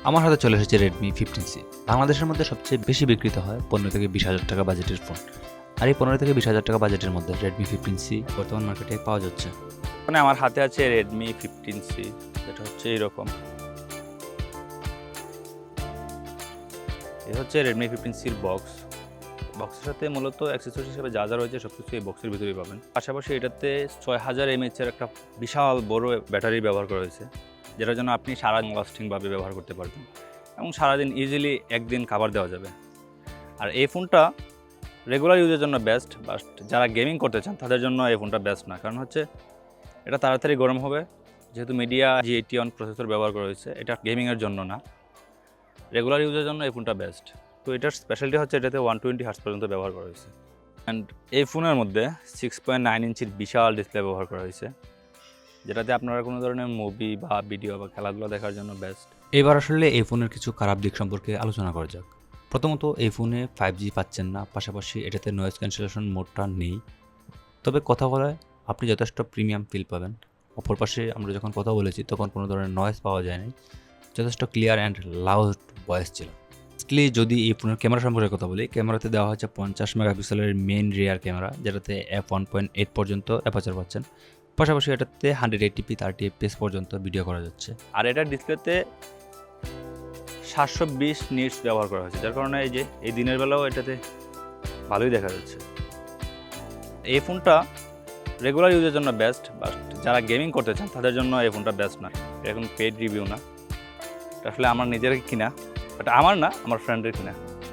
আমার হাতে চলে এসেছে রেডমি 15C। বাংলাদেশের মধ্যে সবচেয়ে বেশি বিক্রিত হয় 15 থেকে 20,000 টাকা বাজেটের ফোন। আর এই 15 থেকে 20,000 টাকা বাজেটের মধ্যে রেডমি 15C বর্তমান মার্কেটে পাওয়া যাচ্ছে। মানে আমার হাতে আছে রেডমি 15C, এটা হচ্ছে এইরকম। এই হচ্ছে রেডমি 15Cর বক্সের সাথে মূলত অ্যাক্সেসরিজ হিসেবে যা যা রয়েছে সব কিছু এই বক্সের ভিতরেই পাবেন। পাশাপাশি এটাতে 6000 mAh এর একটা বিশাল বড় ব্যাটারি ব্যবহার করা হয়েছে, যেটার জন্য আপনি সারা লাস্টিংভাবে ব্যবহার করতে পারবেন এবং সারাদিন ইজিলি একদিন কাভার দেওয়া যাবে। আর এই ফোনটা রেগুলার ইউজের জন্য বেস্ট, বাট যারা গেমিং করতে চান তাদের জন্য এই ফোনটা বেস্ট না। কারণ হচ্ছে এটা তাড়াতাড়ি গরম হবে, যেহেতু মিডিয়া G81 প্রসেসর ব্যবহার করা হয়েছে। এটা গেমিংয়ের জন্য না, রেগুলার ইউজের জন্য এই ফোনটা বেস্ট। তো এটার স্পেশালিটি হচ্ছে এটাতে 120 হার্টজ পর্যন্ত ব্যবহার করা হয়েছে। অ্যান্ড এই ফোনের মধ্যে 6.9 ইঞ্চির বিশাল ডিসপ্লে ব্যবহার করা হয়েছে, যেটাতে আপনারা কোনো ধরনের মুভি বা ভিডিও বা খেলাধুলা দেখার জন্য বেস্ট। এবার আসলে এই ফোনের কিছু খারাপ দিক সম্পর্কে আলোচনা করা যাক। প্রথমত, এই ফোনে 5G পাচ্ছেন না, পাশাপাশি এটাতে নয়েজ ক্যান্সেলেশন মোডটা নেই। তবে কথা বলায় আপনি যথেষ্ট প্রিমিয়াম ফিল পাবেন। অপর পাশে আমরা যখন কথা বলেছি তখন কোনো ধরনের নয়েজ পাওয়া যায়নি, যথেষ্ট ক্লিয়ার অ্যান্ড লাউড ভয়েস ছিল। যদি এই ফোনের ক্যামেরা সম্পর্কে কথা বলি, ক্যামেরাতে দেওয়া হচ্ছে 50 মেগাপিক্সেলের মেইন রিয়ার ক্যামেরা, যেটাতে f1.8 পর্যন্ত অ্যাপারচার পাচ্ছেন। পাশাপাশি এটাতে 180p 30 fps পর্যন্ত ভিডিও করা যাচ্ছে। আর এটার ডিসপ্লেতে 720 নিটস ব্যবহার করা হয়েছে, যার কারণে এই যে এই দিনের বেলাও এটাতে ভালোই দেখা যাচ্ছে। এই ফোনটা রেগুলার ইউজের জন্য বেস্ট, বাট যারা গেমিং করতে চান তাদের জন্য এই ফোনটা বেস্ট না। এটা এখন পেড রিভিউ না, এটা আসলে আমার নিজের কিনা, বাট আমার না, আমার ফ্রেন্ডের কিনা।